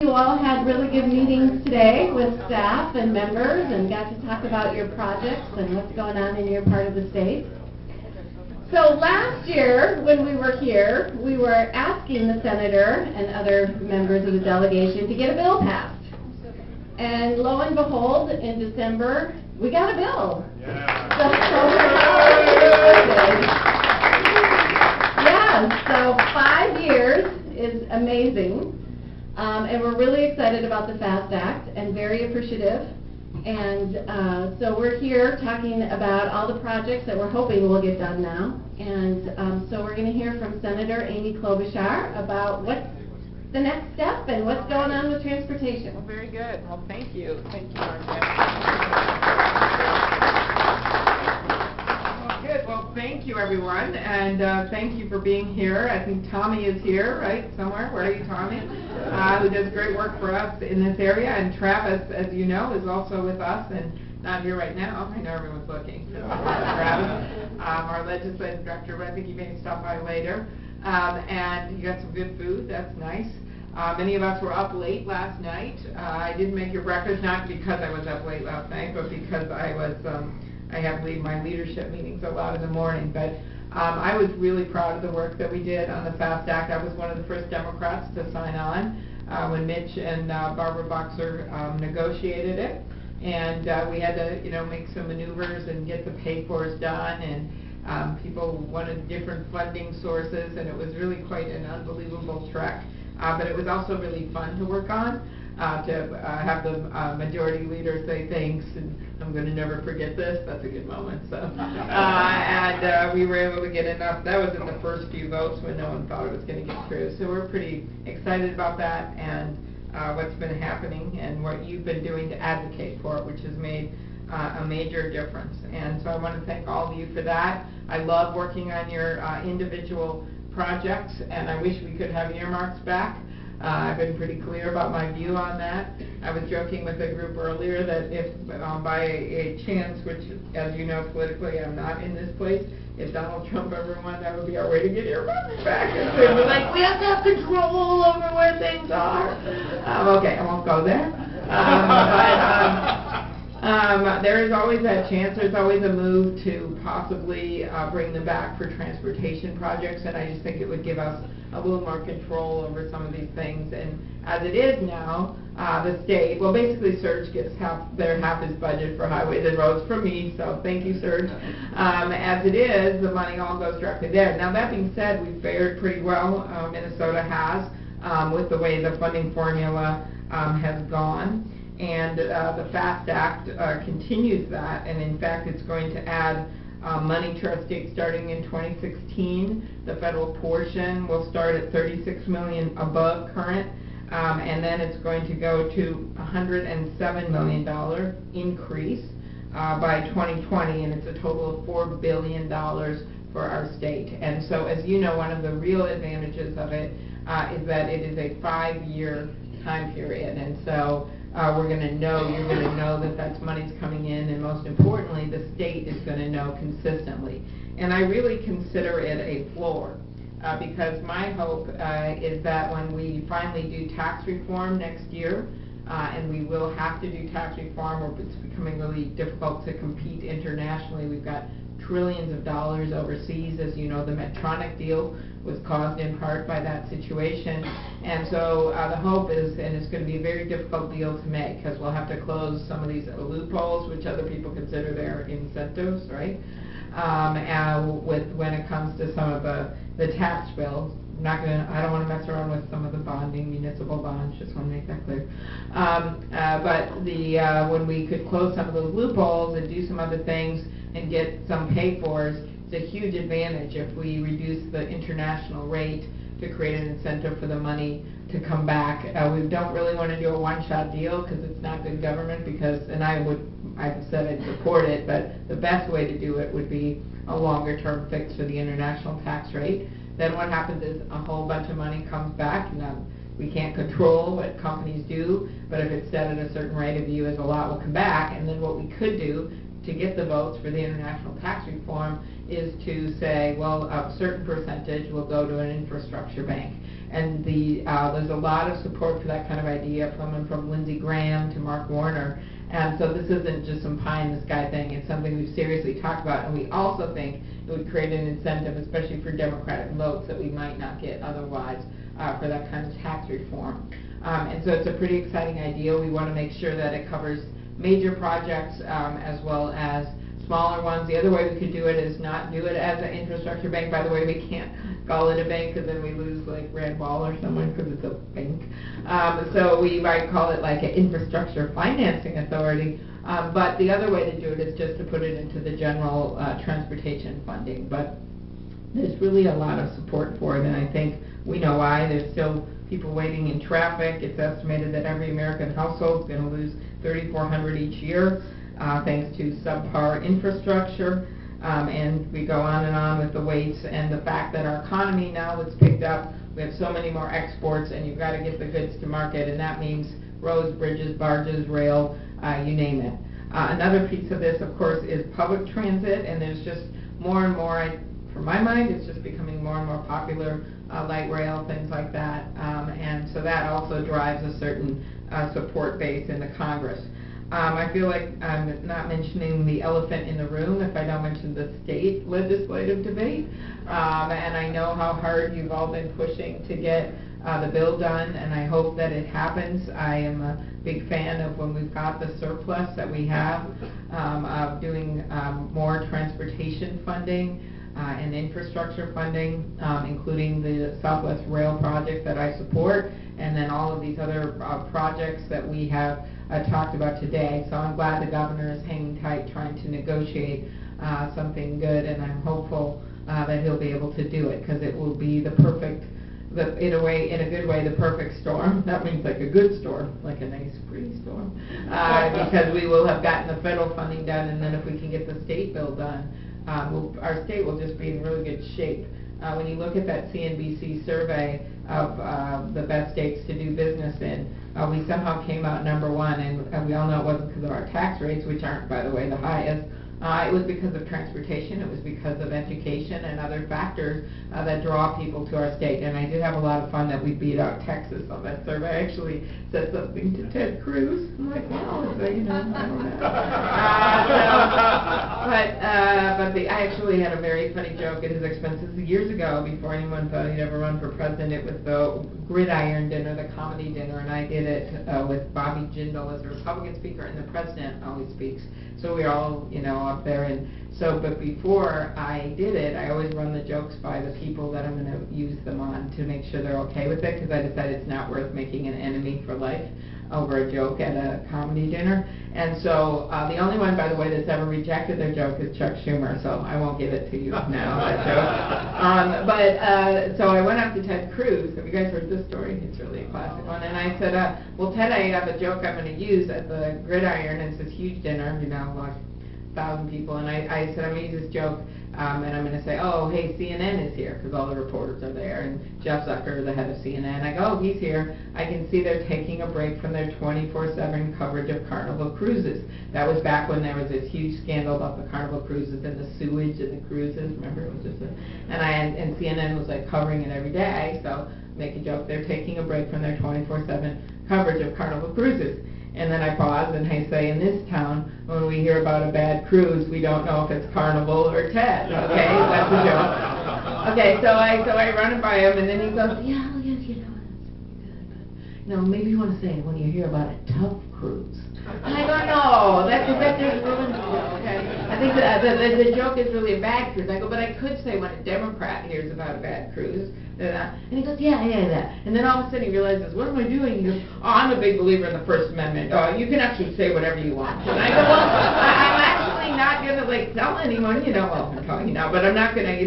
You all had really good meetings today with staff and members and got to talk about your projects and what's going on in your part of the state. So last year when we were here, we were asking the senator and other members of the delegation to get a bill passed. And lo and behold, in December, we got a bill. So 5 years is amazing. And we're really excited about the FAST Act and very appreciative. And so we're here talking about all the projects that we're hoping will get done now. And so we're going to hear from Senator Amy Klobuchar about what's the next step and what's going on with transportation. Well, very good. Well, thank you. Thank you, Margaret. Good. Well, thank you, everyone, and thank you for being here. I think Tommy is here, right, somewhere. Where are you, Tommy? Who does great work for us in this area. And Travis, as you know, is also with us and not here right now. I know everyone's looking. Travis, our legislative director, but I think he may stop by later. And you got some good food. That's nice. Many of us were up late last night. I didn't make your breakfast, not because I was up late last night, but because I was I have my leadership meetings a lot in the morning. But I was really proud of the work that we did on the FAST Act. I was one of the first Democrats to sign on when Mitch and Barbara Boxer negotiated it. And we had to, make some maneuvers and get the pay-fors done. And people wanted different funding sources, and it was really quite an unbelievable trek. But it was also really fun to work on, to have the majority leader say thanks, and I'm going to never forget this. That's a good moment. So, and we were able to get enough. That was in the first few votes when no one thought it was going to get through. So we're pretty excited about that and what's been happening and what you've been doing to advocate for it, which has made a major difference. And so I want to thank all of you for that. I love working on your individual projects, and I wish we could have earmarks back. I've been pretty clear about my view on that. I was joking with a group earlier that if by a chance, which as you know politically I'm not in this place, if Donald Trump ever won, that would be our way to get earmarks back. And so we're like, we have to have control over where things are. Okay, I won't go there. There is always that chance. There's always a move to possibly bring them back for transportation projects, and I just think it would give us a little more control over some of these things. And as it is now, the state, well, basically Serge gets half his budget for highways and roads from me, so thank you, Serge. As it is, the money all goes directly there. Now, that being said, we've fared pretty well. Minnesota has, with the way the funding formula has gone. And the FAST Act continues that, and in fact it's going to add money to our state starting in 2016. The federal portion will start at $36 million above current, and then it's going to go to $107 million increase by 2020, and it's a total of $4 billion for our state. And so, as you know, one of the real advantages of it is that it is a 5-year time period, and so we're going to know, you're going to know that that's money's coming in, and most importantly, the state is going to know consistently. And I really consider it a floor, because my hope is that when we finally do tax reform next year, and we will have to do tax reform, or it's becoming really difficult to compete internationally. We've got trillions of dollars overseas. As you know, the Medtronic deal was caused in part by that situation. And so the hope is, and it's going to be a very difficult deal to make, because we'll have to close some of these loopholes, which other people consider their incentives, right? When it comes to some of the tax bills. I don't want to mess around with some of the bonding, municipal bonds, just want to make that clear. But when we could close some of those loopholes and do some other things and get some pay-fors, it's a huge advantage if we reduce the international rate to create an incentive for the money to come back. We don't really want to do a one-shot deal because it's not good government, and I've said I'd support it, but the best way to do it would be a longer-term fix for the international tax rate. Then what happens is a whole bunch of money comes back. Now, we can't control what companies do, but if it's set at a certain rate, a view is a lot will come back. And then what we could do to get the votes for the international tax reform is to say, well, a certain percentage will go to an infrastructure bank. And there's a lot of support for that kind of idea, from Lindsey Graham to Mark Warner. And so this isn't just some pie in the sky thing. It's something we've seriously talked about, and we also think it would create an incentive, especially for Democratic votes that we might not get otherwise, for that kind of tax reform. And so it's a pretty exciting idea. We want to make sure that it covers major projects as well as smaller ones. The other way we could do it is not do it as an infrastructure bank. By the way, we can't call it a bank because then we lose like Rand Ball or someone because it's a bank. So we might call it like an infrastructure financing authority. But the other way to do it is just to put it into the general transportation funding. But there's really a lot of support for it, and I think we know why. There's still people waiting in traffic. It's estimated that every American household is going to lose $3,400 each year thanks to subpar infrastructure. And we go on with the waits and the fact that our economy now that's picked up, we have so many more exports, and you've got to get the goods to market, and that means roads, bridges, barges, rail, you name it. Another piece of this, of course, is public transit, and there's just more and more, from my mind, it's just becoming more and more popular, light rail, things like that, and so that also drives a certain support base in the Congress. I feel like I'm not mentioning the elephant in the room if I don't mention the state legislative debate, and I know how hard you've all been pushing to get the bill done, and I hope that it happens. I am a big fan of when we've got the surplus that we have of doing more transportation funding and infrastructure funding, including the Southwest Rail project that I support, and then all of these other projects that we have talked about today. So I'm glad the governor is hanging tight, trying to negotiate something good, and I'm hopeful that he'll be able to do it, because it will be the perfect, in a good way, the perfect storm. That means like a good storm, like a nice pretty storm, because we will have gotten the federal funding done, and then if we can get the state bill done, our state will just be in really good shape. When you look at that CNBC survey of the best states to do business in, we somehow came out #1, and we all know it wasn't because of our tax rates, which aren't, by the way, the highest. It was because of transportation, it was because of education and other factors that draw people to our state. And I did have a lot of fun that we beat out Texas on that survey. I actually said something to Ted Cruz. I'm like, well, I don't know. I actually had a very funny joke at his expenses years ago, before anyone thought he'd ever run for president. It was the Gridiron Dinner, the comedy dinner, and I did it with Bobby Jindal as a Republican speaker, and the president always speaks. So we're all, up there, and so, but before I did it, I always run the jokes by the people that I'm going to use them on to make sure they're okay with it, because I decided it's not worth making an enemy for life over a joke at a comedy dinner. And so the only one, by the way, that's ever rejected their joke is Chuck Schumer, so I won't give it to you now, that joke. So I went up to Ted Cruz. Have you guys heard this story? It's really a classic one. And I said, well, Ted, I have a joke I'm going to use at the Gridiron. It's this huge dinner, like 1,000 people, and I said, I'm going to use this joke, and I'm going to say, oh, hey, CNN is here, because all the reporters are there, and Jeff Zucker, the head of CNN, I go, oh, he's here. I can see they're taking a break from their 24/7 coverage of Carnival cruises. That was back when there was this huge scandal about the Carnival cruises and the sewage and the cruises. Remember, it was just and CNN was like covering it every day, so make a joke, they're taking a break from their 24/7 coverage of Carnival cruises. And then I pause and I say, in this town, when we hear about a bad cruise, we don't know if it's Carnival or Ted, okay? That's a joke. Okay, so I run it by him, and then he goes, yeah, well, yes, that's good, but, maybe you want to say, when you hear about a tough cruise. And I go, no, that's ruined, okay? I think the joke is really a bad cruise. I go, but I could say when a Democrat hears about a bad cruise, and he goes, yeah. And then all of a sudden he realizes, what am I doing? He goes, oh, I'm a big believer in the First Amendment. You can actually say whatever you want. And I go, well, I'm actually not going to, tell anyone, well, I'm telling you now, but I'm not going to,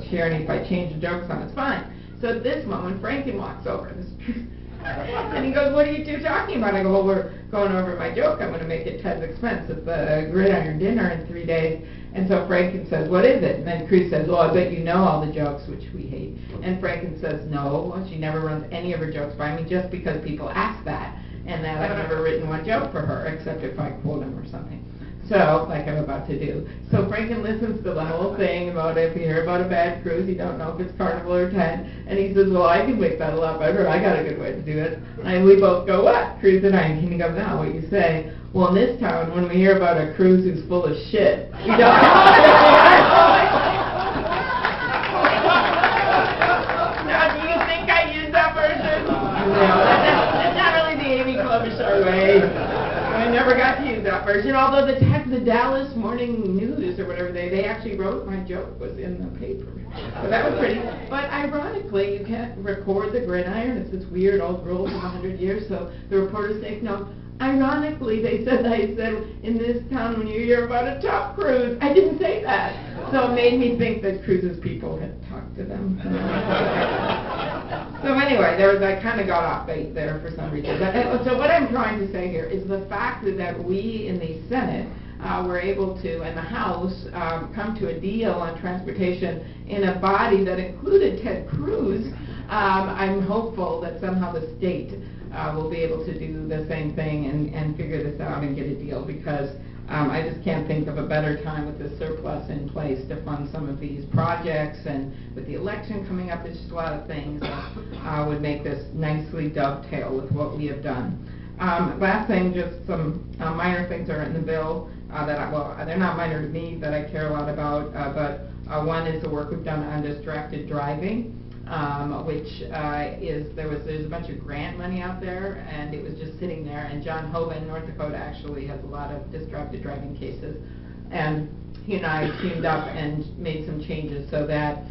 share any, if I change the joke some, it's fine. So at this moment, Franken walks over. And he goes, what are you two talking about? I go, well, we're going over my joke. I'm going to make it Ted's expense at the Gridiron Dinner in 3 days. And so Franken says, what is it? And then Cruz says, well, I bet you know all the jokes, which we hate. And Franken says, no, she never runs any of her jokes by me, just because people ask that. And that I've never written one joke for her, except if I quote him or something. So, like I'm about to do. So Franken listens to the whole thing about if you hear about a bad cruise, you don't know if it's Carnival or 10. And he says, well, I can make that a lot better. I got a good way to do it. And we both go, what? Cruise at 9. And he goes, no, what you say? Well, in this town, when we hear about a cruise who's full of shit, we don't Now, do you think I use that version? No, that's not really the Amy Klobuchar way. I never got to use that version, although the Dallas Morning News or whatever, they actually wrote my joke was in the paper. So that was pretty. But ironically, you can't record the gridiron. It's this weird old rule from 100 years, so the reporters say, no. Ironically, I said, in this town, when you hear about a top cruise, I didn't say that. So it made me think that cruises people had talked to them. So anyway, I kind of got off base there for some reason. So what I'm trying to say here is the fact that we in the Senate were able to, and the House, come to a deal on transportation in a body that included Ted Cruz. I'm hopeful that somehow the state will be able to do the same thing and figure this out and get a deal, because I just can't think of a better time with the surplus in place to fund some of these projects, and with the election coming up, there's just a lot of things that would make this nicely dovetail with what we have done. Last thing, just some minor things are in the bill they're not minor to me, that I care a lot about, but one is the work we've done on distracted driving. Which there's a bunch of grant money out there, and it was just sitting there, and John Hoban, North Dakota, actually has a lot of distracted driving cases, and he and I teamed up and made some changes so that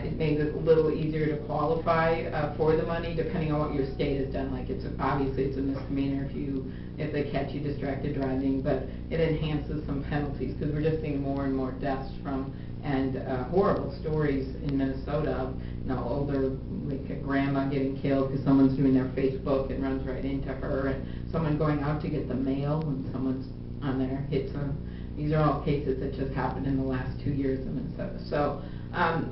it made it a little easier to qualify for the money, depending on what your state has done. Like, obviously it's a misdemeanor if they catch you distracted driving, but it enhances some penalties, because we're just seeing more and more deaths from and horrible stories in Minnesota of older, like a grandma getting killed because someone's doing their Facebook and runs right into her, and someone going out to get the mail when someone's on there hits them. These are all cases that just happened in the last 2 years in Minnesota. So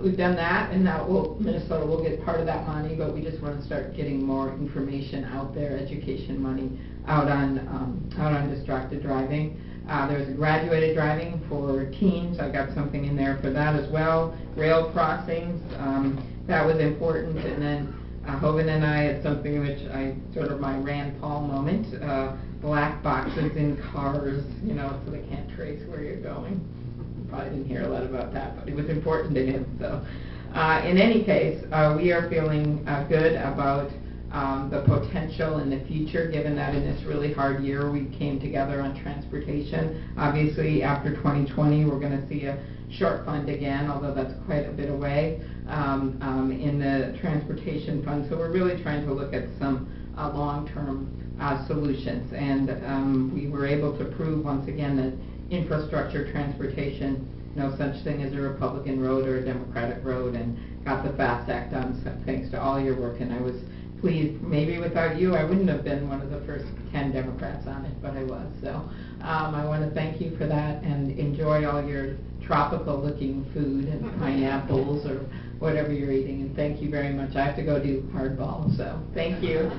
we've done that, and now Minnesota will get part of that money, but we just want to start getting more information out there, education money out on distracted driving. There's graduated driving for teens. I got something in there for that as well. Rail crossings, that was important. And then Hogan and I had something which sort of my Rand Paul moment, black boxes in cars, so they can't trace where you're going. You probably didn't hear a lot about that, but it was important to him. So in any case, we are feeling good about the potential in the future, given that in this really hard year we came together on transportation. Obviously, after 2020, we're going to see a short fund again, although that's quite a bit away, in the transportation fund. So we're really trying to look at some long-term solutions. And we were able to prove once again that infrastructure transportation, no such thing as a Republican road or a Democratic road, and got the FAST Act done thanks to all your work. And I was pleased. Maybe without you, I wouldn't have been one of the first 10 Democrats on it, but I was. So I want to thank you for that, and enjoy all your tropical-looking food and pineapples or whatever you're eating. And thank you very much. I have to go do hardball, so thank you.